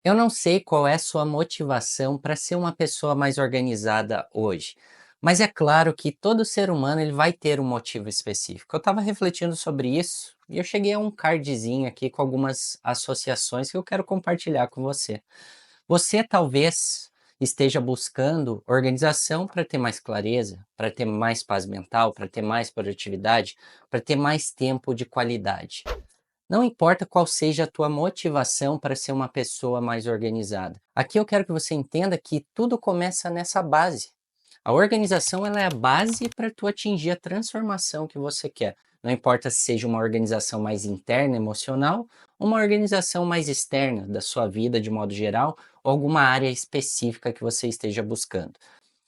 Eu não sei qual é a sua motivação para ser uma pessoa mais organizada hoje, mas é claro que todo ser humano ele vai ter um motivo específico. Eu estava refletindo sobre isso e eu cheguei a um cardzinho aqui com algumas associações que eu quero compartilhar com você. Você talvez esteja buscando organização para ter mais clareza, para ter mais paz mental, para ter mais produtividade, para ter mais tempo de qualidade. Não importa qual seja a tua motivação para ser uma pessoa mais organizada. Aqui eu quero que você entenda que tudo começa nessa base. A organização ela é a base para tu atingir a transformação que você quer. Não importa se seja uma organização mais interna, emocional, ou uma organização mais externa da sua vida de modo geral, ou alguma área específica que você esteja buscando.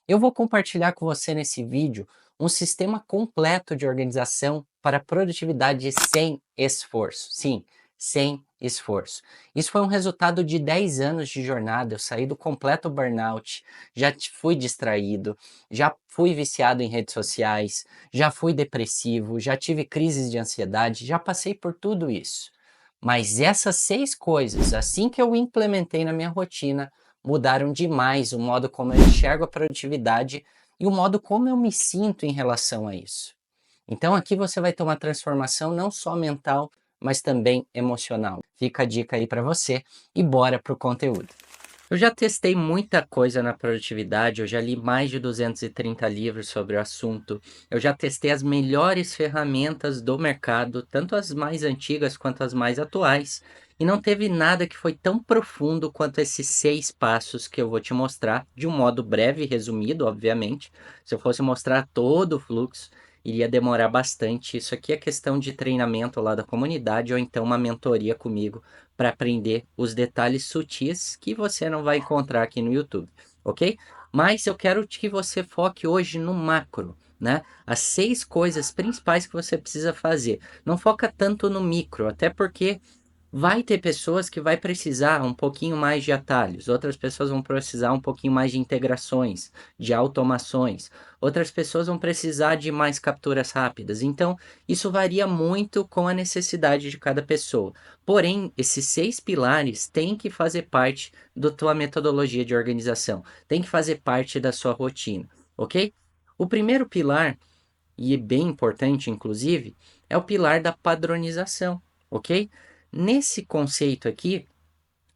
Eu vou compartilhar com você nesse vídeo um sistema completo de organização para produtividade sem esforço. Sim, sem esforço. Isso foi um resultado de 10 anos de jornada. Eu saí do completo burnout, fui distraído, já fui viciado em redes sociais, já fui depressivo, já tive crises de ansiedade, já passei por tudo isso. Mas essas 6 coisas, assim que eu implementei na minha rotina, mudaram demais o modo como eu enxergo a produtividade e o modo como eu me sinto em relação a isso. Então aqui você vai ter uma transformação não só mental, mas também emocional. Fica a dica aí para você e bora pro conteúdo. Eu já testei muita coisa na produtividade, eu já li mais de 230 livros sobre o assunto, eu já testei as melhores ferramentas do mercado, tanto as mais antigas quanto as mais atuais, e não teve nada que foi tão profundo quanto esses 6 passos que eu vou te mostrar, de um modo breve e resumido, obviamente. Se eu fosse mostrar todo o fluxo, iria demorar bastante. Isso aqui é questão de treinamento lá da comunidade ou então uma mentoria comigo para aprender os detalhes sutis que você não vai encontrar aqui no YouTube, ok? Mas eu quero que você foque hoje no macro, né? As 6 coisas principais que você precisa fazer. Não foca tanto no micro, até porque vai ter pessoas que vai precisar um pouquinho mais de atalhos, outras pessoas vão precisar um pouquinho mais de integrações, de automações, outras pessoas vão precisar de mais capturas rápidas. Então, isso varia muito com a necessidade de cada pessoa. Porém, esses 6 pilares têm que fazer parte da tua metodologia de organização, tem que fazer parte da sua rotina, ok? O primeiro pilar, e é bem importante inclusive, é o pilar da padronização, ok? Nesse conceito aqui,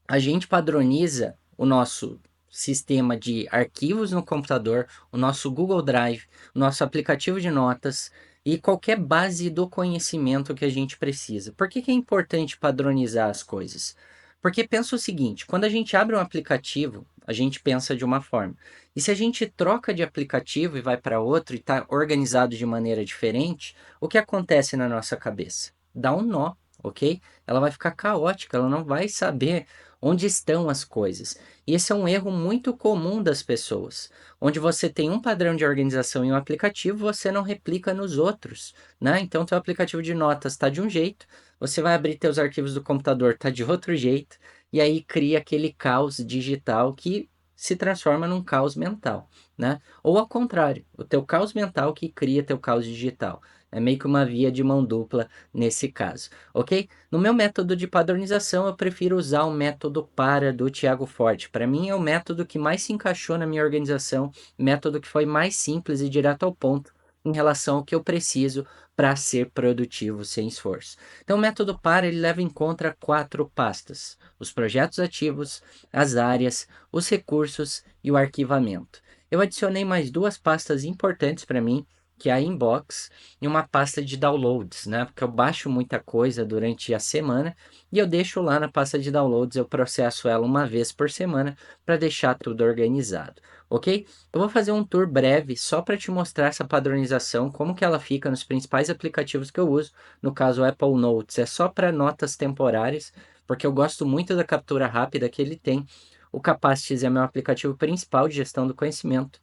a gente padroniza o nosso sistema de arquivos no computador, o nosso Google Drive, o nosso aplicativo de notas e qualquer base do conhecimento que a gente precisa. Por que que é importante padronizar as coisas? Porque pensa o seguinte, quando a gente abre um aplicativo, a gente pensa de uma forma. E se a gente troca de aplicativo e vai para outro e está organizado de maneira diferente, o que acontece na nossa cabeça? Dá um nó, ok? Ela vai ficar caótica, ela não vai saber onde estão as coisas. E esse é um erro muito comum das pessoas, onde você tem um padrão de organização em um aplicativo, você não replica nos outros, né? Então, teu aplicativo de notas está de um jeito, você vai abrir teus arquivos do computador, está de outro jeito, e aí cria aquele caos digital que se transforma num caos mental, né? Ou ao contrário, o teu caos mental que cria teu caos digital. É meio que uma via de mão dupla nesse caso, ok? No meu método de padronização, eu prefiro usar o método PARA do Thiago Forte. Para mim, é o método que mais se encaixou na minha organização, método que foi mais simples e direto ao ponto em relação ao que eu preciso para ser produtivo sem esforço. Então, o método PARA ele leva em conta 4 pastas: os projetos ativos, as áreas, os recursos e o arquivamento. Eu adicionei mais 2 pastas importantes para mim, que é a Inbox e uma pasta de downloads, né? Porque eu baixo muita coisa durante a semana e eu deixo lá na pasta de downloads, eu processo ela uma vez por semana para deixar tudo organizado, ok? Eu vou fazer um tour breve só para te mostrar essa padronização, como que ela fica nos principais aplicativos que eu uso. No caso, o Apple Notes é só para notas temporárias, porque eu gosto muito da captura rápida que ele tem. O Capacities é meu aplicativo principal de gestão do conhecimento.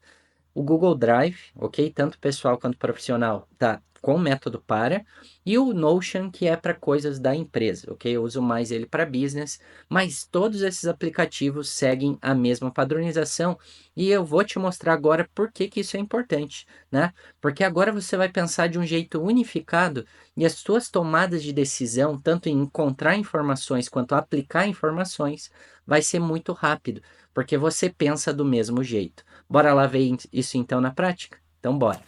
O Google Drive, ok? Tanto pessoal quanto profissional, tá com o método para, e o Notion, que é para coisas da empresa, ok? Eu uso mais ele para business, mas todos esses aplicativos seguem a mesma padronização e eu vou te mostrar agora por que que isso é importante, né? Porque agora você vai pensar de um jeito unificado e as suas tomadas de decisão, tanto em encontrar informações quanto aplicar informações, vai ser muito rápido, porque você pensa do mesmo jeito. Bora lá ver isso então na prática? Então bora.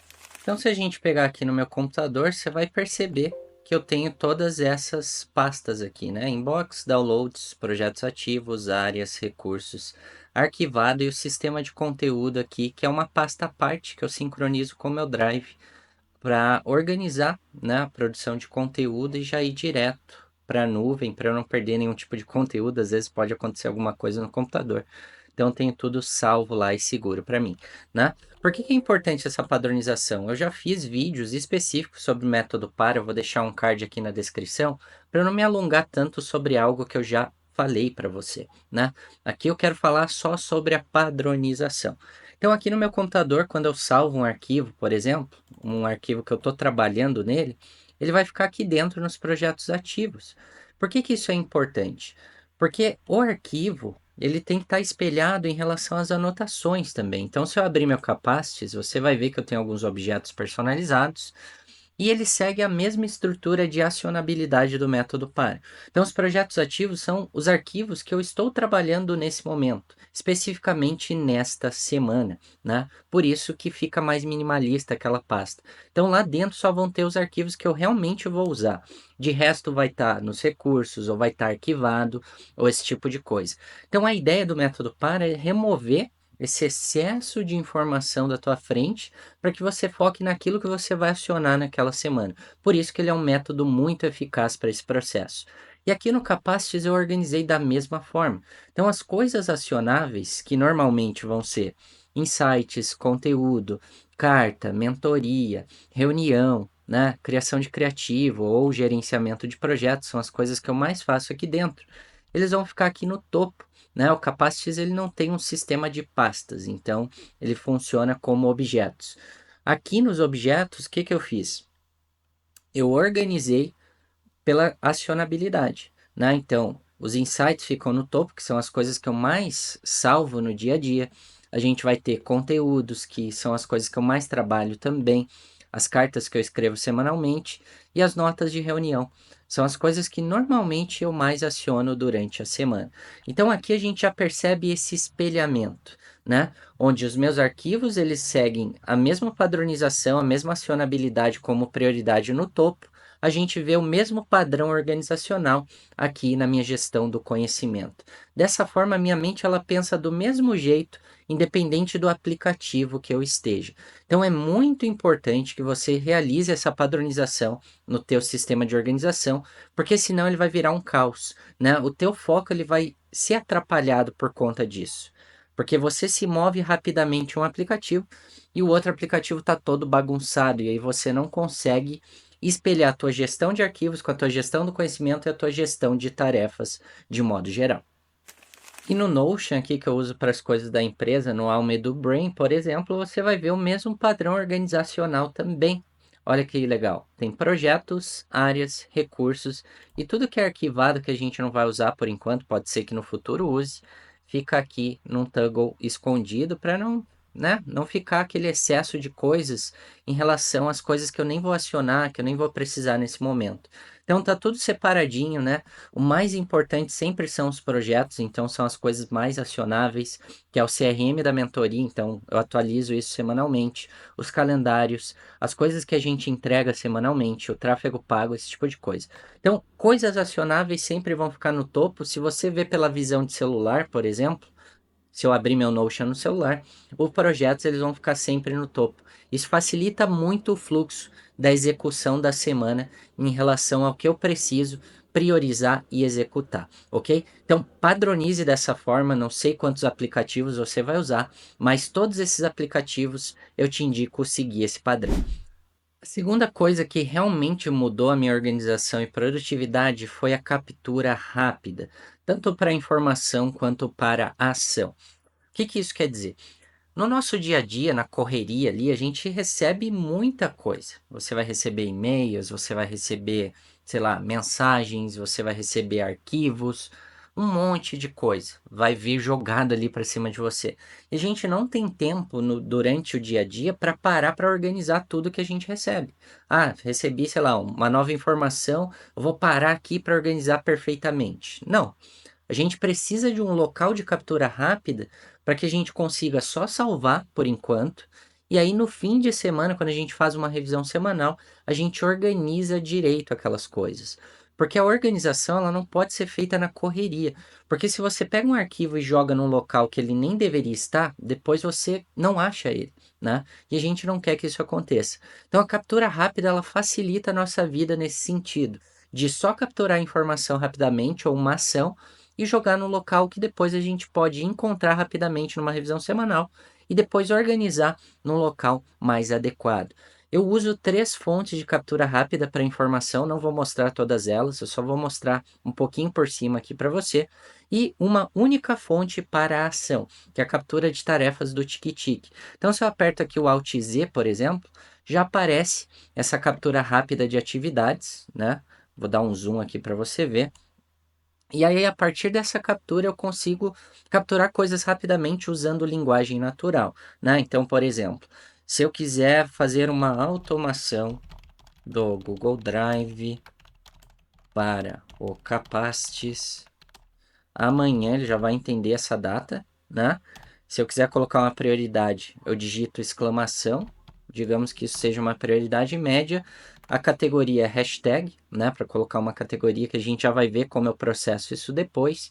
Então se a gente pegar aqui no meu computador, você vai perceber que eu tenho todas essas pastas aqui, né? Inbox, downloads, projetos ativos, áreas, recursos, arquivado e o sistema de conteúdo aqui, que é uma pasta à parte que eu sincronizo com o meu Drive para organizar, né, a produção de conteúdo e já ir direto para a nuvem, para eu não perder nenhum tipo de conteúdo. Às vezes pode acontecer alguma coisa no computador. Então, tenho tudo salvo lá e seguro para mim, né? Por que que é importante essa padronização? Eu já fiz vídeos específicos sobre o método para, eu vou deixar um card aqui na descrição, para eu não me alongar tanto sobre algo que eu já falei para você, né? Aqui eu quero falar só sobre a padronização. Então, aqui no meu computador, quando eu salvo um arquivo, por exemplo, um arquivo que eu estou trabalhando nele, ele vai ficar aqui dentro nos projetos ativos. Por que que isso é importante? Porque o arquivo, ele tem que estar espelhado em relação às anotações também. Então, se eu abrir meu Capacities, você vai ver que eu tenho alguns objetos personalizados e ele segue a mesma estrutura de acionabilidade do método para. Então, os projetos ativos são os arquivos que eu estou trabalhando nesse momento, especificamente nesta semana, né? Por isso que fica mais minimalista aquela pasta. Então, lá dentro só vão ter os arquivos que eu realmente vou usar. De resto, vai estar nos recursos, ou vai estar arquivado, ou esse tipo de coisa. Então, a ideia do método para é remover esse excesso de informação da tua frente para que você foque naquilo que você vai acionar naquela semana. Por isso que ele é um método muito eficaz para esse processo. E aqui no Capacities eu organizei da mesma forma. Então as coisas acionáveis, que normalmente vão ser insights, conteúdo, carta, mentoria, reunião, né, criação de criativo ou gerenciamento de projetos, são as coisas que eu mais faço aqui dentro. Eles vão ficar aqui no topo, né? O Capacities ele não tem um sistema de pastas, então ele funciona como objetos. Aqui nos objetos, o que que eu fiz? Eu organizei pela acionabilidade, né? Então, os insights ficam no topo, que são as coisas que eu mais salvo no dia a dia. A gente vai ter conteúdos, que são as coisas que eu mais trabalho também, as cartas que eu escrevo semanalmente e as notas de reunião. São as coisas que normalmente eu mais aciono durante a semana. Então aqui a gente já percebe esse espelhamento, né? Onde os meus arquivos eles seguem a mesma padronização, a mesma acionabilidade como prioridade no topo, a gente vê o mesmo padrão organizacional aqui na minha gestão do conhecimento. Dessa forma, a minha mente ela pensa do mesmo jeito, independente do aplicativo que eu esteja. Então é muito importante que você realize essa padronização no teu sistema de organização, porque senão ele vai virar um caos, né? O teu foco ele vai ser atrapalhado por conta disso. Porque você se move rapidamente um aplicativo e o outro aplicativo está todo bagunçado, e aí você não consegue espelhar a tua gestão de arquivos com a tua gestão do conhecimento e a tua gestão de tarefas de modo geral. E no Notion aqui que eu uso para as coisas da empresa, no Alme do Brain, por exemplo, você vai ver o mesmo padrão organizacional também. Olha que legal. Tem projetos, áreas, recursos e tudo que é arquivado que a gente não vai usar por enquanto, pode ser que no futuro use, fica aqui num toggle escondido para não, né, não ficar aquele excesso de coisas em relação às coisas que eu nem vou acionar, que eu nem vou precisar nesse momento. Então tá tudo separadinho, né? O mais importante sempre são os projetos, então são as coisas mais acionáveis, que é o CRM da mentoria, então eu atualizo isso semanalmente, os calendários, as coisas que a gente entrega semanalmente, o tráfego pago, esse tipo de coisa. Então, coisas acionáveis sempre vão ficar no topo. Se você vê pela visão de celular, por exemplo, se eu abrir meu Notion no celular, os projetos eles vão ficar sempre no topo. Isso facilita muito o fluxo da execução da semana em relação ao que eu preciso priorizar e executar, ok? Então, padronize dessa forma, não sei quantos aplicativos você vai usar, mas todos esses aplicativos eu te indico seguir esse padrão. A segunda coisa que realmente mudou a minha organização e produtividade foi a captura rápida, tanto para a informação quanto para a ação. O que que isso quer dizer? No nosso dia a dia, na correria ali, a gente recebe muita coisa. Você vai receber e-mails, você vai receber, sei lá, mensagens, você vai receber arquivos, um monte de coisa. Vai vir jogado ali para cima de você. E a gente não tem tempo durante o dia a dia para parar para organizar tudo que a gente recebe. Ah, recebi, sei lá, uma nova informação, eu vou parar aqui para organizar perfeitamente. Não. A gente precisa de um local de captura rápida para que a gente consiga só salvar por enquanto. E aí, no fim de semana, quando a gente faz uma revisão semanal, a gente organiza direito aquelas coisas. Porque a organização ela não pode ser feita na correria. Porque se você pega um arquivo e joga num local que ele nem deveria estar, depois você não acha ele, né? E a gente não quer que isso aconteça. Então a captura rápida ela facilita a nossa vida nesse sentido, de só capturar a informação rapidamente ou uma ação e jogar no local que depois a gente pode encontrar rapidamente numa revisão semanal e depois organizar num local mais adequado. Eu uso 3 fontes de captura rápida para informação, não vou mostrar todas elas, eu só vou mostrar um pouquinho por cima aqui para você, e uma única fonte para a ação, que é a captura de tarefas do Tiki-Tiki. Então, se eu aperto aqui o Alt Z, por exemplo, já aparece essa captura rápida de atividades, né? Vou dar um zoom aqui para você ver. E aí, a partir dessa captura, eu consigo capturar coisas rapidamente usando linguagem natural, né? Então, por exemplo, se eu quiser fazer uma automação do Google Drive para o Capacities, amanhã ele já vai entender essa data, né? Se eu quiser colocar uma prioridade, eu digito exclamação, digamos que isso seja uma prioridade média, a categoria é hashtag, né? Para colocar uma categoria que a gente já vai ver como eu processo isso depois.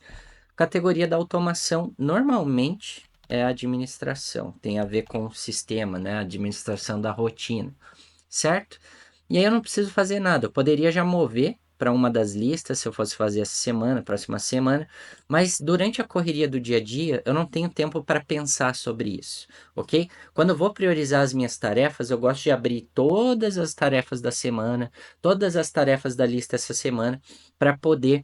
Categoria da automação, normalmente é a administração, tem a ver com o sistema, né? A administração da rotina, certo? E aí eu não preciso fazer nada, eu poderia já mover para uma das listas se eu fosse fazer essa semana, próxima semana, mas durante a correria do dia a dia eu não tenho tempo para pensar sobre isso, ok? Quando eu vou priorizar as minhas tarefas, eu gosto de abrir todas as tarefas da semana, todas as tarefas da lista essa semana, para poder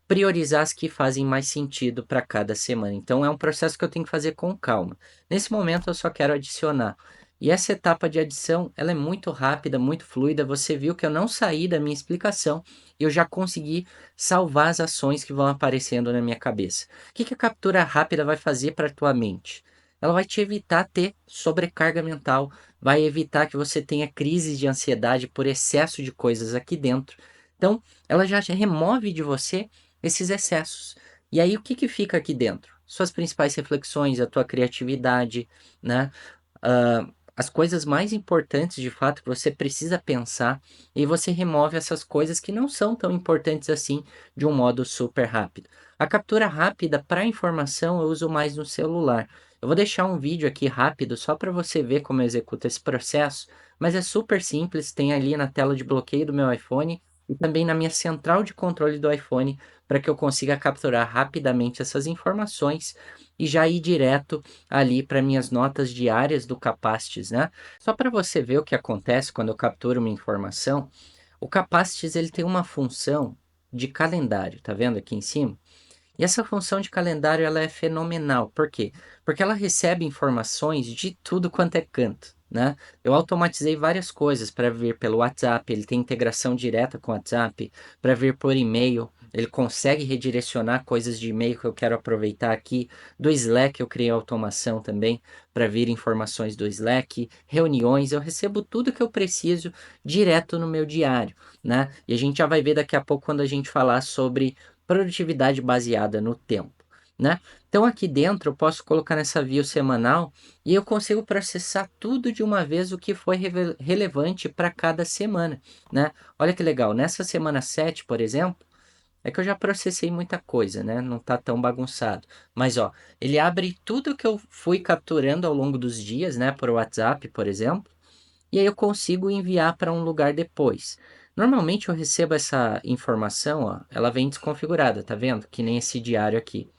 priorizar as que fazem mais sentido para cada semana. Então é um processo que eu tenho que fazer com calma. Nesse momento eu só quero adicionar. E essa etapa de adição, ela é muito rápida, muito fluida. Você viu que eu não saí da minha explicação e eu já consegui salvar as ações que vão aparecendo na minha cabeça. O que a captura rápida vai fazer para a tua mente? Ela vai te evitar ter sobrecarga mental, vai evitar que você tenha crises de ansiedade por excesso de coisas aqui dentro. Então, ela já remove de você esses excessos. E aí, o que fica aqui dentro? Suas principais reflexões, a tua criatividade, né? As coisas mais importantes de fato que você precisa pensar e você remove essas coisas que não são tão importantes assim de um modo super rápido. A captura rápida para informação eu uso mais no celular. Eu vou deixar um vídeo aqui rápido só para você ver como eu executo esse processo, mas é super simples, tem ali na tela de bloqueio do meu iPhone e também na minha central de controle do iPhone para que eu consiga capturar rapidamente essas informações e já ir direto ali para minhas notas diárias do Capacities, né? Só para você ver o que acontece quando eu capturo uma informação, o Capacities ele tem uma função de calendário, tá vendo aqui em cima? E essa função de calendário ela é fenomenal. Por quê? Porque ela recebe informações de tudo quanto é canto, né? Eu automatizei várias coisas para vir pelo WhatsApp, ele tem integração direta com o WhatsApp, para vir por e-mail, ele consegue redirecionar coisas de e-mail que eu quero aproveitar aqui. Do Slack eu criei automação também para vir informações do Slack, reuniões, eu recebo tudo que eu preciso direto no meu diário, né? E a gente já vai ver daqui a pouco quando a gente falar sobre produtividade baseada no tempo, né? Então aqui dentro eu posso colocar nessa view semanal e eu consigo processar tudo de uma vez o que foi relevante para cada semana, né? Olha que legal, nessa semana 7, por exemplo, é que eu já processei muita coisa, né? Não tá tão bagunçado. Mas ó, ele abre tudo que eu fui capturando ao longo dos dias, né, por WhatsApp, por exemplo, e aí eu consigo enviar para um lugar depois. Normalmente eu recebo essa informação, ó, ela vem desconfigurada, tá vendo? Que nem esse diário aqui.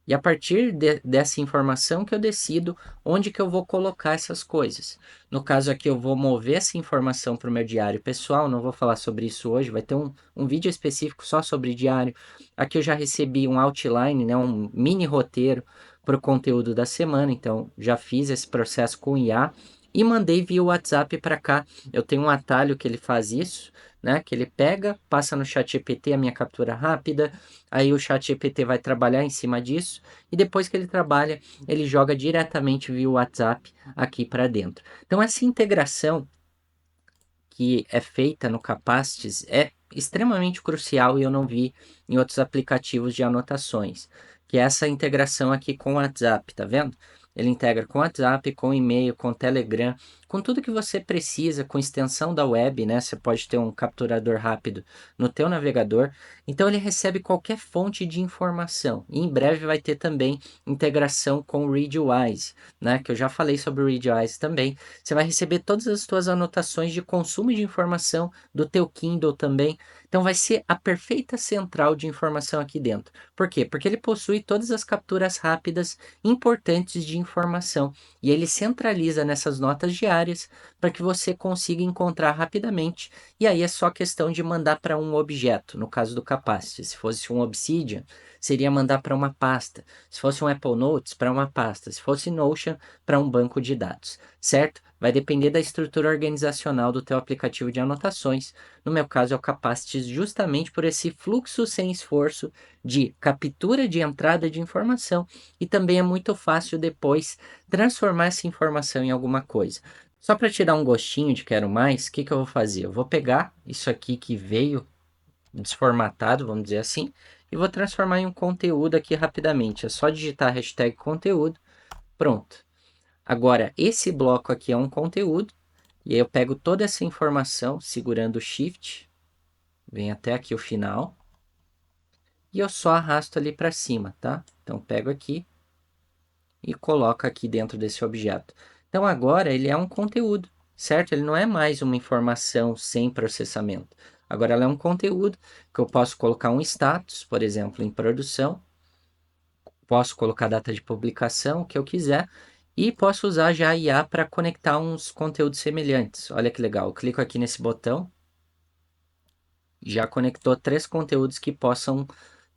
E a partir dessa informação que eu decido onde que eu vou colocar essas coisas. No caso aqui, eu vou mover essa informação para o meu diário pessoal, não vou falar sobre isso hoje, vai ter um vídeo específico só sobre diário. Aqui eu já recebi um outline, né, um mini roteiro para o conteúdo da semana, então já fiz esse processo com o IA e mandei via WhatsApp para cá. Eu tenho um atalho que ele faz isso, né, que ele pega, passa no ChatGPT a minha captura rápida. Aí o ChatGPT vai trabalhar em cima disso e depois que ele trabalha, ele joga diretamente via WhatsApp aqui para dentro. Então essa integração que é feita no Capacities é extremamente crucial e eu não vi em outros aplicativos de anotações, que é essa integração aqui com o WhatsApp, tá vendo? Ele integra com o WhatsApp, com o e-mail, com o Telegram, com tudo que você precisa, com extensão da web, né? Você pode ter um capturador rápido no teu navegador. Então ele recebe qualquer fonte de informação. E em breve vai ter também integração com o Readwise, né? Que eu já falei sobre o Readwise também. Você vai receber todas as suas anotações de consumo de informação do teu Kindle também. Então vai ser a perfeita central de informação aqui dentro. Por quê? Porque ele possui todas as capturas rápidas importantes de informação e ele centraliza nessas notas diárias para que você consiga encontrar rapidamente. E aí é só questão de mandar para um objeto, no caso do Capacity. Se fosse um Obsidian, seria mandar para uma pasta. Se fosse um Apple Notes, para uma pasta. Se fosse Notion, para um banco de dados, certo? Vai depender da estrutura organizacional do teu aplicativo de anotações. No meu caso é o Capacities, justamente por esse fluxo sem esforço de captura de entrada de informação e também é muito fácil depois transformar essa informação em alguma coisa. Só para te dar um gostinho de quero mais, o que que eu vou fazer? Eu vou pegar isso aqui que veio desformatado, vamos dizer assim, e vou transformar em um conteúdo aqui rapidamente. É só digitar a hashtag conteúdo, pronto. Agora, esse bloco aqui é um conteúdo, e aí eu pego toda essa informação segurando o Shift, vem até aqui o final, e eu só arrasto ali para cima, tá? Então, pego aqui e coloco aqui dentro desse objeto. Então, agora ele é um conteúdo, certo? Ele não é mais uma informação sem processamento. Agora, ela é um conteúdo que eu posso colocar um status, por exemplo, em produção, posso colocar data de publicação, o que eu quiser, e posso usar já a IA para conectar uns conteúdos semelhantes. Olha que legal, eu clico aqui nesse botão, já conectou 3 conteúdos que possam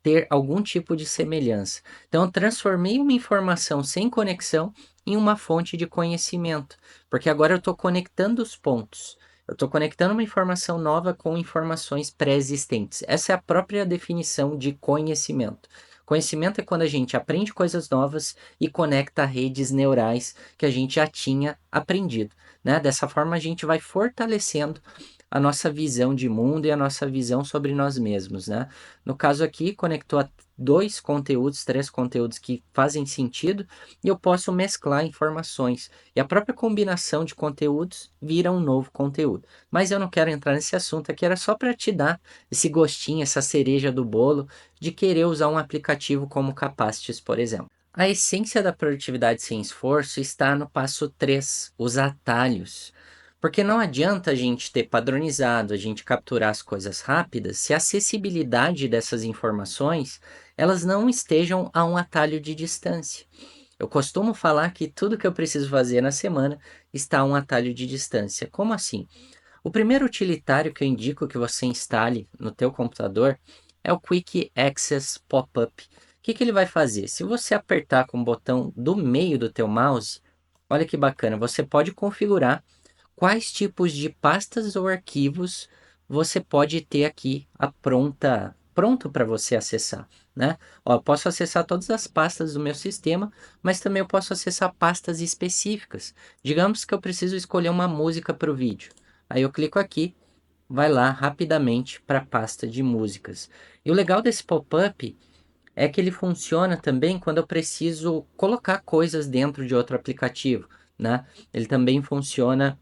ter algum tipo de semelhança. Então, eu transformei uma informação sem conexão em uma fonte de conhecimento, porque agora eu estou conectando os pontos. Eu estou conectando uma informação nova com informações pré-existentes. Essa é a própria definição de conhecimento. Conhecimento é quando a gente aprende coisas novas e conecta a redes neurais que a gente já tinha aprendido, né? Dessa forma, a gente vai fortalecendo a nossa visão de mundo e a nossa visão sobre nós mesmos, né? No caso aqui, conectou a 2 conteúdos, 3 conteúdos que fazem sentido e eu posso mesclar informações. E a própria combinação de conteúdos vira um novo conteúdo. Mas eu não quero entrar nesse assunto aqui, era só para te dar esse gostinho, essa cereja do bolo de querer usar um aplicativo como o Capacities, por exemplo. A essência da produtividade sem esforço está no passo 3, os atalhos. Porque não adianta a gente ter padronizado, a gente capturar as coisas rápidas, se a acessibilidade dessas informações, elas não estejam a um atalho de distância. Eu costumo falar que tudo que eu preciso fazer na semana está a um atalho de distância. Como assim? O primeiro utilitário que eu indico que você instale no teu computador é o Quick Access Pop-up. O que que ele vai fazer? Se você apertar com o botão do meio do teu mouse, olha que bacana, você pode configurar quais tipos de pastas ou arquivos você pode ter aqui pronto para você acessar, né? Ó, eu posso acessar todas as pastas do meu sistema, mas também eu posso acessar pastas específicas. Digamos que eu preciso escolher uma música para o vídeo. Aí eu clico aqui, vai lá rapidamente para a pasta de músicas. E o legal desse pop-up é que ele funciona também quando eu preciso colocar coisas dentro de outro aplicativo, né? Ele também funciona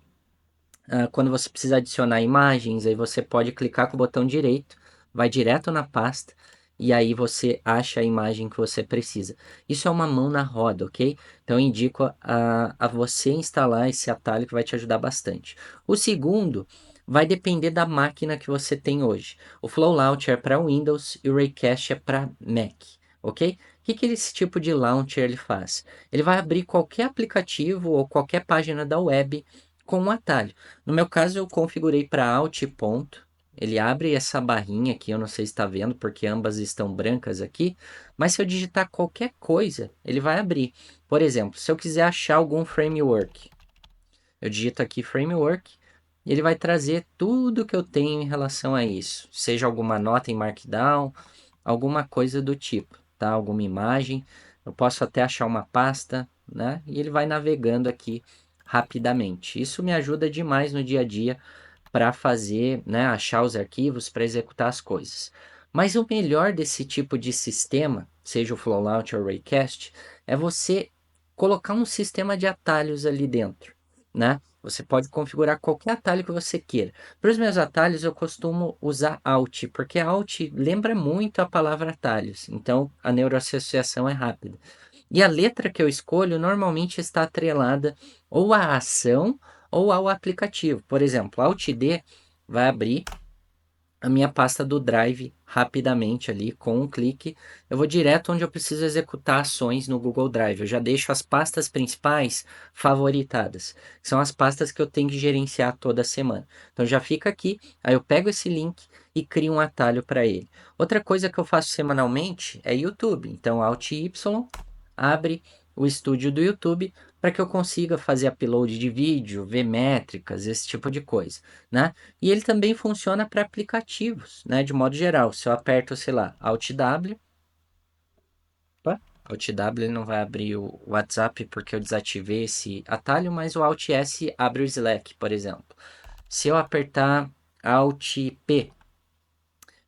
quando você precisa adicionar imagens, aí você pode clicar com o botão direito, vai direto na pasta e aí você acha a imagem que você precisa. Isso é uma mão na roda, ok? Então eu indico a você instalar esse atalho que vai te ajudar bastante. O segundo vai depender da máquina que você tem hoje. O Flow Launcher é para Windows e o Raycast é para Mac, ok? que esse tipo de launcher ele faz? Ele vai abrir qualquer aplicativo ou qualquer página da web com um atalho. No meu caso, eu configurei para Alt e ponto. Ele abre essa barrinha aqui, eu não sei se está vendo, porque ambas estão brancas aqui. Mas se eu digitar qualquer coisa, ele vai abrir. Por exemplo, se eu quiser achar algum framework, eu digito aqui framework e ele vai trazer tudo que eu tenho em relação a isso. Seja alguma nota em Markdown, alguma coisa do tipo, tá? Alguma imagem. Eu posso até achar uma pasta, né? E ele vai navegando aqui rapidamente. Isso me ajuda demais no dia a dia para fazer, né, achar os arquivos, para executar as coisas. Mas o melhor desse tipo de sistema, seja o Flow Launcher ou o Raycast, é você colocar um sistema de atalhos ali dentro, né? Você pode configurar qualquer atalho que você queira. Para os meus atalhos, eu costumo usar Alt, porque Alt lembra muito a palavra atalhos, então a neuroassociação é rápida. E a letra que eu escolho normalmente está atrelada ou à ação ou ao aplicativo. Por exemplo, Alt D vai abrir a minha pasta do Drive rapidamente ali com um clique. Eu vou direto onde eu preciso executar ações no Google Drive. Eu já deixo as pastas principais favoritadas, que são as pastas que eu tenho que gerenciar toda semana. Então já fica aqui, aí eu pego esse link e crio um atalho para ele. Outra coisa que eu faço semanalmente é YouTube. Então Alt Y abre o estúdio do YouTube para que eu consiga fazer upload de vídeo, ver métricas, esse tipo de coisa, né? E ele também funciona para aplicativos, né? De modo geral, se eu aperto, sei lá, Alt W, opa, Alt W ele não vai abrir o WhatsApp porque eu desativei esse atalho, mas o Alt S abre o Slack, por exemplo. Se eu apertar Alt P,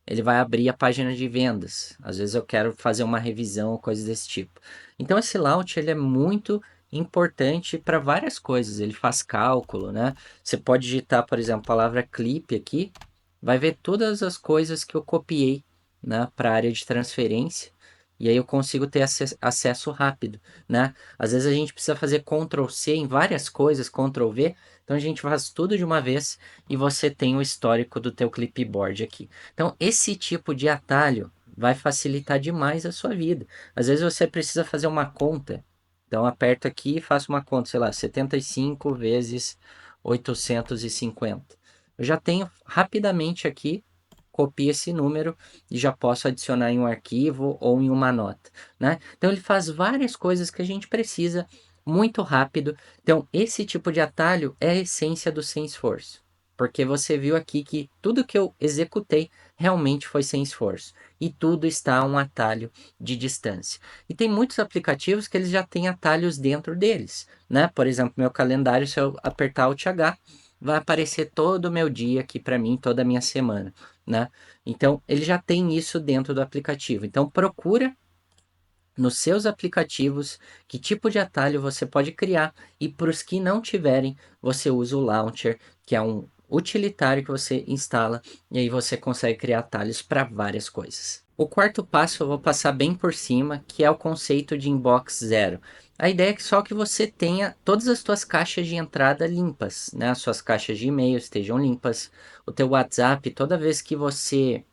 ele vai abrir a página de vendas. Às vezes eu quero fazer uma revisão ou coisas desse tipo. Então esse launch ele é muito importante para várias coisas. Ele faz cálculo, né? Você pode digitar, por exemplo, a palavra clipe aqui, vai ver todas as coisas que eu copiei, né, para a área de transferência. E aí eu consigo ter acesso rápido, né? Às vezes a gente precisa fazer Ctrl C em várias coisas, Ctrl V, então a gente faz tudo de uma vez e você tem o histórico do teu clipboard aqui. Então, esse tipo de atalho vai facilitar demais a sua vida. Às vezes você precisa fazer uma conta. Então, aperto aqui e faço uma conta, sei lá, 75 vezes 850. Eu já tenho rapidamente aqui, copio esse número e já posso adicionar em um arquivo ou em uma nota, né? Então, ele faz várias coisas que a gente precisa muito rápido. Então, esse tipo de atalho é a essência do Salesforce. Porque você viu aqui que tudo que eu executei realmente foi sem esforço. E tudo está a um atalho de distância. E tem muitos aplicativos que eles já têm atalhos dentro deles, né? Por exemplo, meu calendário, se eu apertar Alt H, vai aparecer todo o meu dia aqui para mim, toda a minha semana, né? Então, ele já tem isso dentro do aplicativo. Então, procura nos seus aplicativos que tipo de atalho você pode criar e para os que não tiverem, você usa o Launcher, que é um utilitário que você instala e aí você consegue criar atalhos para várias coisas. O quarto passo eu vou passar bem por cima, que é o conceito de inbox zero. A ideia é que só que você tenha todas as suas caixas de entrada limpas, né? As suas caixas de e-mail estejam limpas, o teu WhatsApp, toda vez que você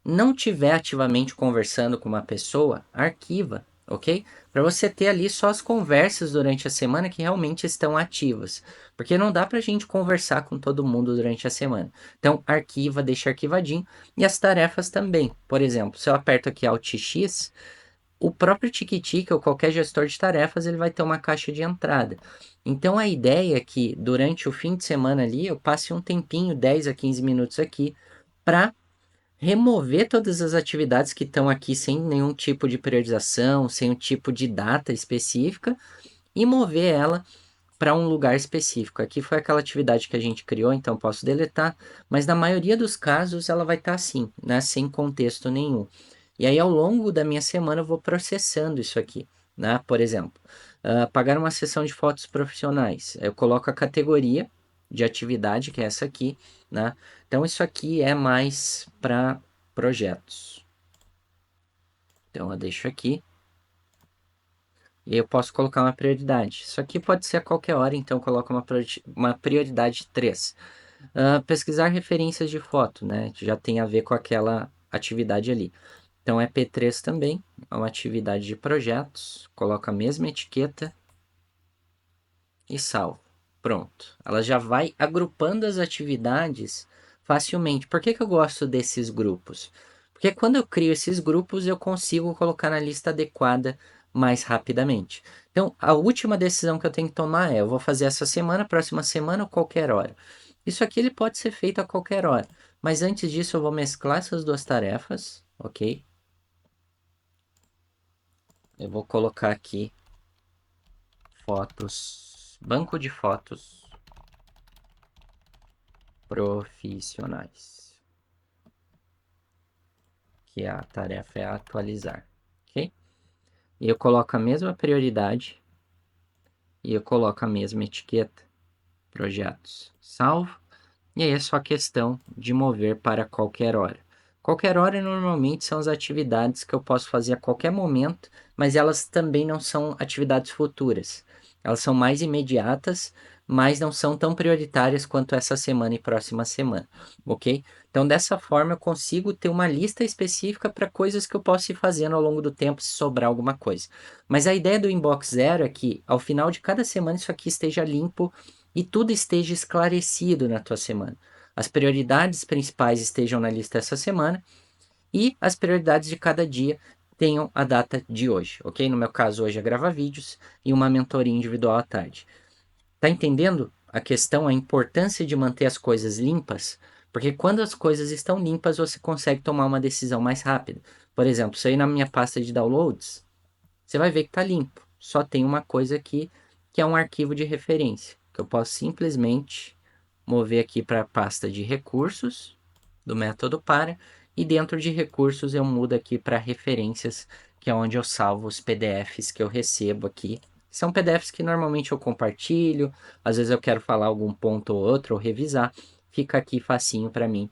não estiver ativamente conversando com uma pessoa, arquiva, ok? Para você ter ali só as conversas durante a semana que realmente estão ativas. Porque não dá para a gente conversar com todo mundo durante a semana. Então, arquiva, deixa arquivadinho. E as tarefas também. Por exemplo, se eu aperto aqui Alt X, o próprio Tiquitic ou qualquer gestor de tarefas ele vai ter uma caixa de entrada. Então, a ideia é que durante o fim de semana ali eu passe um tempinho, 10 a 15 minutos aqui, para remover todas as atividades que estão aqui sem nenhum tipo de priorização, sem um tipo de data específica e mover ela para um lugar específico. Aqui foi aquela atividade que a gente criou, então posso deletar, mas na maioria dos casos ela vai estar assim, né, sem contexto nenhum. E aí ao longo da minha semana eu vou processando isso aqui, né? Por exemplo, pagar uma sessão de fotos profissionais. Eu coloco a categoria de atividade, que é essa aqui, né? Então isso aqui é mais para projetos. Então eu deixo aqui e eu posso colocar uma prioridade. Isso aqui pode ser a qualquer hora, então eu coloco uma prioridade 3. Pesquisar referências de foto, né? Já tem a ver com aquela atividade ali. Então é P3 também, é uma atividade de projetos, coloco a mesma etiqueta e salvo. Pronto. Ela já vai agrupando as atividades facilmente. Por que que eu gosto desses grupos? Porque quando eu crio esses grupos, eu consigo colocar na lista adequada mais rapidamente. Então, a última decisão que eu tenho que tomar é: eu vou fazer essa semana, próxima semana ou qualquer hora. Isso aqui ele pode ser feito a qualquer hora. Mas antes disso, eu vou mesclar essas duas tarefas, ok? Eu vou colocar aqui fotos, banco de fotos profissionais, que a tarefa é atualizar, ok? E eu coloco a mesma prioridade e eu coloco a mesma etiqueta, projetos, salvo, e aí é só questão de mover para qualquer hora. Qualquer hora normalmente são as atividades que eu posso fazer a qualquer momento, mas elas também não são atividades futuras. Elas são mais imediatas, mas não são tão prioritárias quanto essa semana e próxima semana, ok? Então, dessa forma, eu consigo ter uma lista específica para coisas que eu posso ir fazendo ao longo do tempo, se sobrar alguma coisa. Mas a ideia do Inbox Zero é que, ao final de cada semana, isso aqui esteja limpo e tudo esteja esclarecido na tua semana. As prioridades principais estejam na lista essa semana e as prioridades de cada dia tenham a data de hoje, ok? No meu caso, hoje é gravar vídeos e uma mentoria individual à tarde. Tá entendendo a questão, a importância de manter as coisas limpas? Porque quando as coisas estão limpas, você consegue tomar uma decisão mais rápida. Por exemplo, se eu ir na minha pasta de downloads, você vai ver que está limpo. Só tem uma coisa aqui, que é um arquivo de referência, que eu posso simplesmente mover aqui para a pasta de recursos, do método para, e dentro de recursos eu mudo aqui para referências, que é onde eu salvo os PDFs que eu recebo aqui. São PDFs que normalmente eu compartilho, às vezes eu quero falar algum ponto ou outro, ou revisar, fica aqui facinho para mim.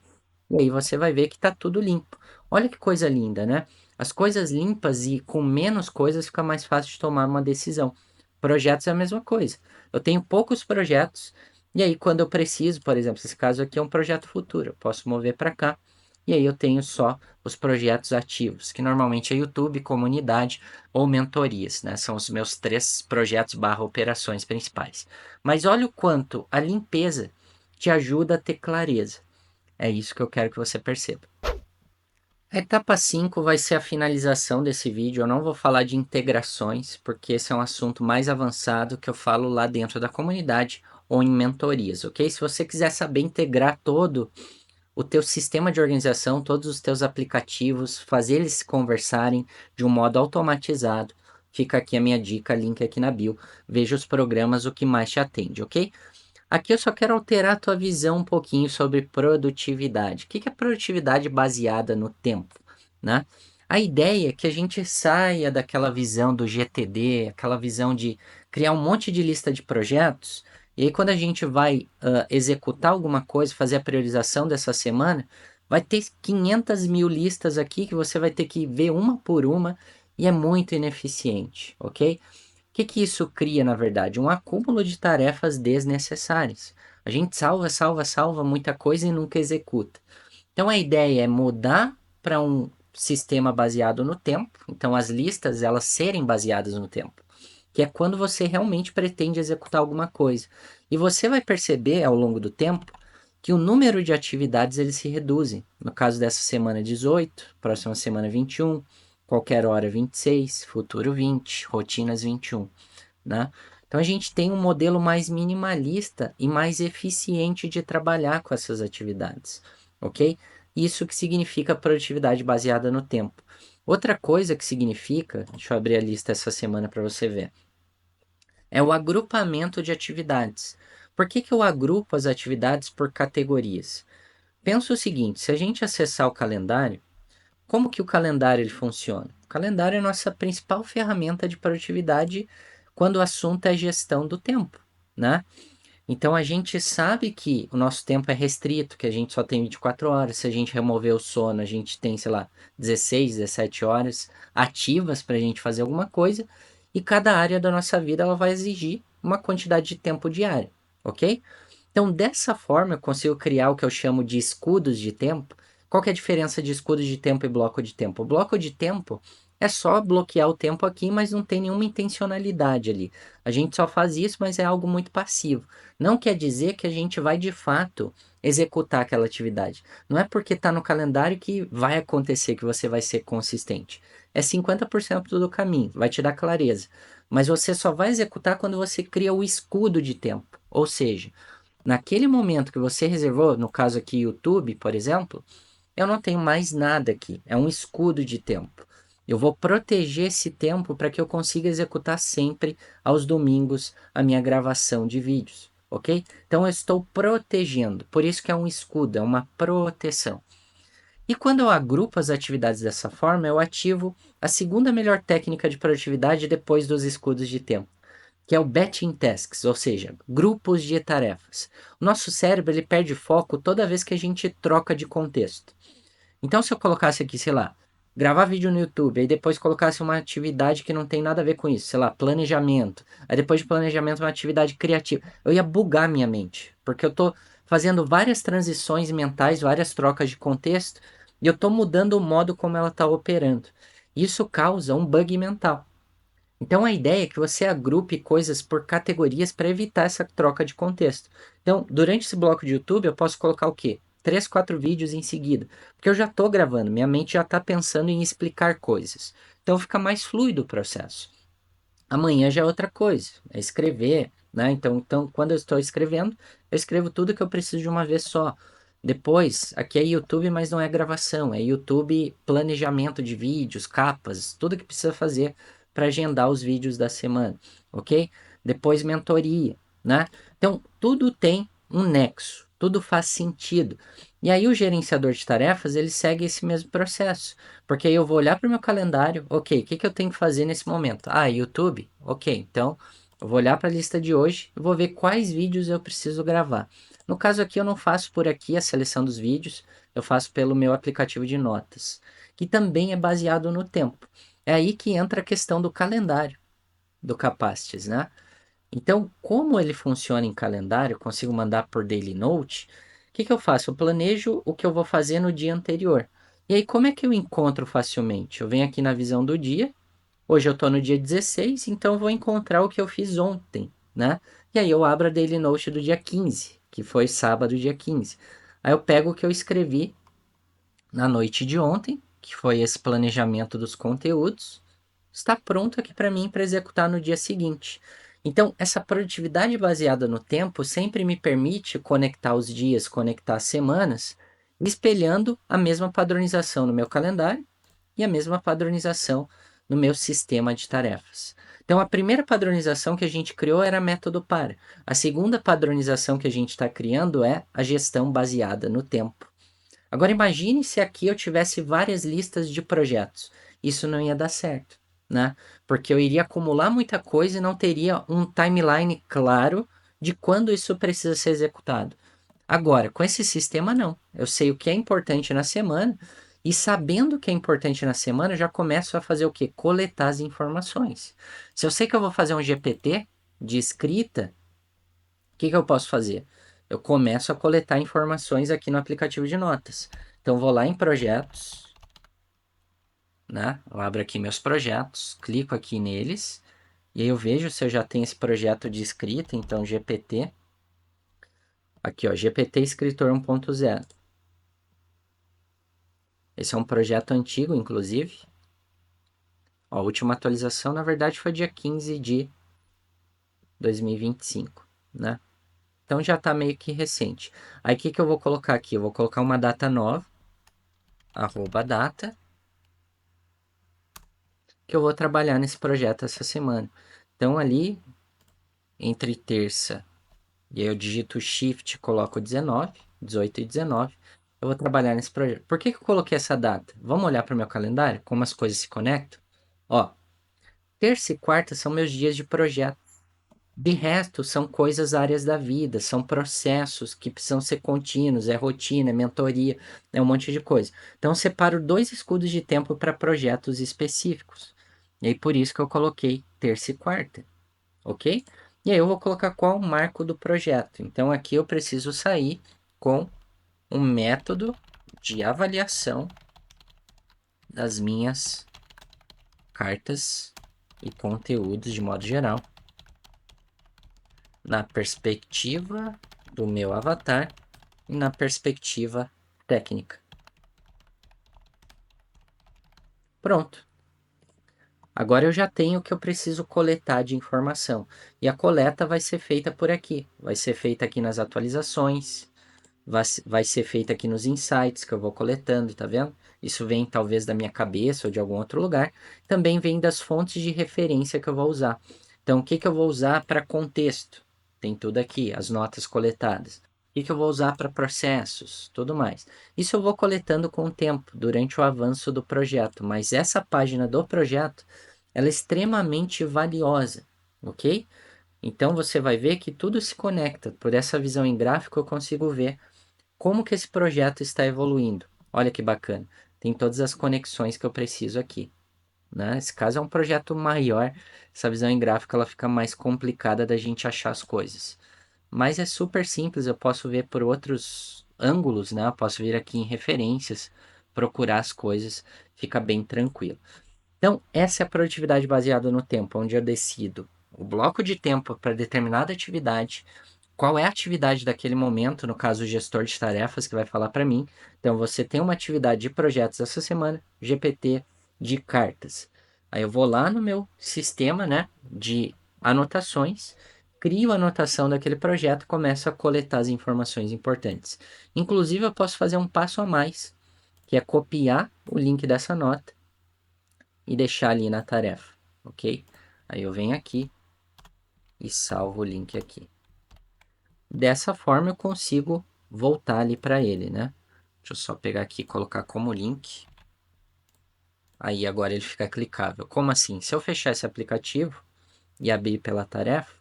E aí você vai ver que está tudo limpo. Olha que coisa linda, né? As coisas limpas e com menos coisas fica mais fácil de tomar uma decisão. Projetos é a mesma coisa. Eu tenho poucos projetos, e aí quando eu preciso, por exemplo, esse caso aqui é um projeto futuro, eu posso mover para cá, e aí eu tenho só os projetos ativos, que normalmente é YouTube, comunidade ou mentorias, né? São os meus 3 projetos/operações principais. Mas olha o quanto a limpeza te ajuda a ter clareza. É isso que eu quero que você perceba. A etapa 5 vai ser a finalização desse vídeo. Eu não vou falar de integrações, porque esse é um assunto mais avançado que eu falo lá dentro da comunidade ou em mentorias, ok? Se você quiser saber integrar todo o teu sistema de organização, todos os teus aplicativos, fazer eles se conversarem de um modo automatizado, fica aqui a minha dica, link aqui na bio. Veja os programas, o que mais te atende, ok? Aqui eu só quero alterar a tua visão um pouquinho sobre produtividade. O que é produtividade baseada no tempo, né? A ideia é que a gente saia daquela visão do GTD, aquela visão de criar um monte de lista de projetos, e aí quando a gente vai executar alguma coisa, fazer a priorização dessa semana, vai ter 500 mil listas aqui que você vai ter que ver uma por uma, e é muito ineficiente, ok? Que isso cria, na verdade? Um acúmulo de tarefas desnecessárias. A gente salva, salva, salva muita coisa e nunca executa. Então a ideia é mudar para um sistema baseado no tempo. Então as listas elas serem baseadas no tempo, que é quando você realmente pretende executar alguma coisa. E você vai perceber ao longo do tempo que o número de atividades eles se reduzem. No caso dessa semana 18, próxima semana 21, qualquer hora 26, futuro 20, rotinas 21, né? Então a gente tem um modelo mais minimalista e mais eficiente de trabalhar com essas atividades, ok? Isso que significa produtividade baseada no tempo. Outra coisa que significa, deixa eu abrir a lista essa semana para você ver, é o agrupamento de atividades. Por que eu agrupo as atividades por categorias? Pensa o seguinte, se a gente acessar o calendário, como que o calendário ele funciona? O calendário é a nossa principal ferramenta de produtividade quando o assunto é gestão do tempo, né? Então a gente sabe que o nosso tempo é restrito, que a gente só tem 24 horas. Se a gente remover o sono, a gente tem, sei lá, 16, 17 horas ativas para a gente fazer alguma coisa, e cada área da nossa vida ela vai exigir uma quantidade de tempo diária, ok? Então, dessa forma, eu consigo criar o que eu chamo de escudos de tempo, Qual que é a diferença de escudo de tempo e bloco de tempo? O bloco de tempo é só bloquear o tempo aqui, mas não tem nenhuma intencionalidade ali. A gente só faz isso, mas é algo muito passivo. Não quer dizer que a gente vai de fato executar aquela atividade. Não é porque está no calendário que vai acontecer, que você vai ser consistente. É 50% do caminho, vai te dar clareza. Mas você só vai executar quando você cria o escudo de tempo. Ou seja, naquele momento que você reservou, no caso aqui YouTube, por exemplo, eu não tenho mais nada aqui. É um escudo de tempo. Eu vou proteger esse tempo para que eu consiga executar sempre aos domingos a minha gravação de vídeos, ok? Então eu estou protegendo. Por isso que é um escudo, é uma proteção. E quando eu agrupo as atividades dessa forma, eu ativo a segunda melhor técnica de produtividade depois dos escudos de tempo, que é o batching tasks, ou seja, grupos de tarefas. O nosso cérebro ele perde foco toda vez que a gente troca de contexto. Então, se eu colocasse aqui, sei lá, gravar vídeo no YouTube, aí depois colocasse uma atividade que não tem nada a ver com isso, sei lá, planejamento, aí depois de planejamento uma atividade criativa, eu ia bugar minha mente, porque eu tô fazendo várias transições mentais, várias trocas de contexto, e eu tô mudando o modo como ela está operando. Isso causa um bug mental. Então a ideia é que você agrupe coisas por categorias para evitar essa troca de contexto. Então, durante esse bloco de YouTube, eu posso colocar o quê? 3, 4 vídeos em seguida. Porque eu já estou gravando, minha mente já está pensando em explicar coisas. Então fica mais fluido o processo. Amanhã já é outra coisa, é escrever, né? Então, quando eu estou escrevendo, eu escrevo tudo que eu preciso de uma vez só. Depois, aqui é YouTube, mas não é gravação, é YouTube planejamento de vídeos, capas, tudo que precisa fazer para agendar os vídeos da semana, ok? Depois, mentoria, né? Então, tudo tem um nexo, tudo faz sentido. E aí, o gerenciador de tarefas, ele segue esse mesmo processo. Porque aí eu vou olhar para o meu calendário, ok, o que eu tenho que fazer nesse momento? Ah, YouTube? Ok, então eu vou olhar para a lista de hoje e vou ver quais vídeos eu preciso gravar. No caso aqui, eu não faço por aqui a seleção dos vídeos, eu faço pelo meu aplicativo de notas, que também é baseado no tempo. É aí que entra a questão do calendário do Capacities, né? Então, como ele funciona em calendário, eu consigo mandar por Daily Note, o que eu faço? Eu planejo o que eu vou fazer no dia anterior. E aí, como é que eu encontro facilmente? Eu venho aqui na visão do dia, hoje eu estou no dia 16, então eu vou encontrar o que eu fiz ontem, né? E aí eu abro a Daily Note do dia 15, que foi sábado, dia 15. Aí eu pego o que eu escrevi na noite de ontem, que foi esse planejamento dos conteúdos, está pronto aqui para mim para executar no dia seguinte. Então, essa produtividade baseada no tempo sempre me permite conectar os dias, conectar as semanas, espelhando a mesma padronização no meu calendário e a mesma padronização no meu sistema de tarefas. Então, a primeira padronização que a gente criou era método para. A segunda padronização que a gente está criando é a gestão baseada no tempo. Agora imagine se aqui eu tivesse várias listas de projetos. Isso não ia dar certo, né? Porque eu iria acumular muita coisa e não teria um timeline claro de quando isso precisa ser executado. Agora, com esse sistema, não. Eu sei o que é importante na semana e sabendo o que é importante na semana, eu já começo a fazer o quê? Coletar as informações. Se eu sei que eu vou fazer um GPT de escrita, o que eu posso fazer? Eu começo a coletar informações aqui no aplicativo de notas. Então, vou lá em projetos, né? Eu abro aqui meus projetos, clico aqui neles, e aí eu vejo se eu já tenho esse projeto de escrita, então GPT. Aqui, ó, GPT Escritor 1.0. Esse é um projeto antigo, inclusive. Ó, a última atualização, na verdade, foi dia 15 de 2025, né? Então já está meio que recente. Aí o que eu vou colocar aqui? Eu vou colocar uma data nova, arroba data, que eu vou trabalhar nesse projeto essa semana. Então ali, entre terça e aí eu digito Shift, coloco 19, 18 e 19, eu vou trabalhar nesse projeto. Por que eu coloquei essa data? Vamos olhar para o meu calendário, como as coisas se conectam? Ó, terça e quarta são meus dias de projeto. De resto, são coisas áreas da vida, são processos que precisam ser contínuos, é rotina, é mentoria, é um monte de coisa. Então, eu separo 2 escudos de tempo para projetos específicos. E aí, por isso que eu coloquei terça e quarta, ok? E aí, eu vou colocar qual o marco do projeto. Então, aqui eu preciso sair com um método de avaliação das minhas cartas e conteúdos de modo geral, na perspectiva do meu avatar e na perspectiva técnica. Pronto. Agora eu já tenho o que eu preciso coletar de informação. E a coleta vai ser feita por aqui. Vai ser feita aqui nas atualizações, vai ser feita aqui nos insights que eu vou coletando, tá vendo? Isso vem talvez da minha cabeça ou de algum outro lugar. Também vem das fontes de referência que eu vou usar. Então, o que eu vou usar para contexto? Tem tudo aqui, as notas coletadas. O que eu vou usar para processos, tudo mais. Isso eu vou coletando com o tempo, durante o avanço do projeto, mas essa página do projeto, ela é extremamente valiosa, ok? Então você vai ver que tudo se conecta. Por essa visão em gráfico eu consigo ver como que esse projeto está evoluindo. Olha que bacana. Tem todas as conexões que eu preciso aqui, né? Esse caso é um projeto maior. Essa visão em gráfico ela fica mais complicada da gente achar as coisas. Mas é super simples, eu posso ver por outros ângulos, né? Eu posso vir aqui em referências, procurar as coisas, fica bem tranquilo. Então, essa é a produtividade baseada no tempo, onde eu decido o bloco de tempo para determinada atividade, qual é a atividade daquele momento, no caso o gestor de tarefas que vai falar para mim. Então, você tem uma atividade de projetos essa semana, GPT de cartas. Aí eu vou lá no meu sistema, né, de anotações, crio a anotação daquele projeto e começo a coletar as informações importantes. Inclusive, eu posso fazer um passo a mais, que é copiar o link dessa nota e deixar ali na tarefa, ok? Aí eu venho aqui e salvo o link aqui. Dessa forma eu consigo voltar ali para ele, né? Deixa eu só pegar aqui e colocar como link. Aí agora ele fica clicável. Como assim? Se eu fechar esse aplicativo e abrir pela tarefa,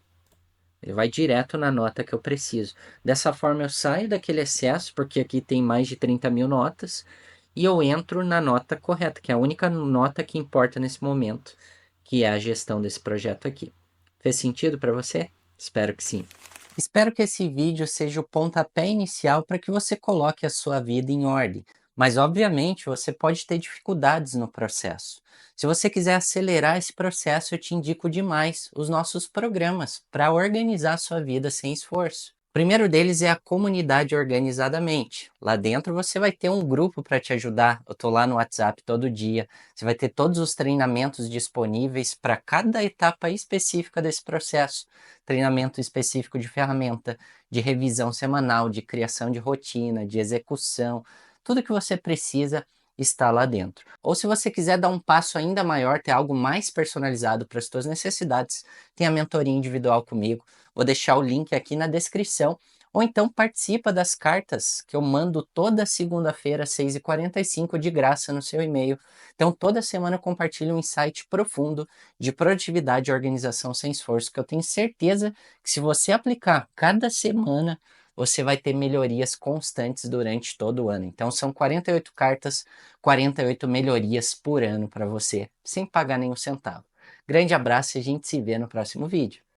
ele vai direto na nota que eu preciso. Dessa forma eu saio daquele excesso, porque aqui tem mais de 30 mil notas, e eu entro na nota correta, que é a única nota que importa nesse momento, que é a gestão desse projeto aqui. Fez sentido para você? Espero que sim. Espero que esse vídeo seja o pontapé inicial para que você coloque a sua vida em ordem, mas obviamente você pode ter dificuldades no processo. Se você quiser acelerar esse processo, eu te indico demais os nossos programas para organizar a sua vida sem esforço. O primeiro deles é a comunidade Organizadamente. Lá dentro você vai ter um grupo para te ajudar. Eu estou lá no WhatsApp todo dia. Você vai ter todos os treinamentos disponíveis para cada etapa específica desse processo. Treinamento específico de ferramenta, de revisão semanal, de criação de rotina, de execução. Tudo que você precisa está lá dentro. Ou se você quiser dar um passo ainda maior, ter algo mais personalizado para as suas necessidades, tem a mentoria individual comigo. Vou deixar o link aqui na descrição. Ou então participa das cartas que eu mando toda segunda-feira, às 6h45, de graça no seu e-mail. Então, toda semana eu compartilho um insight profundo de produtividade e organização sem esforço, que eu tenho certeza que se você aplicar cada semana, você vai ter melhorias constantes durante todo o ano. Então, são 48 cartas, 48 melhorias por ano para você, sem pagar nenhum centavo. Grande abraço e a gente se vê no próximo vídeo.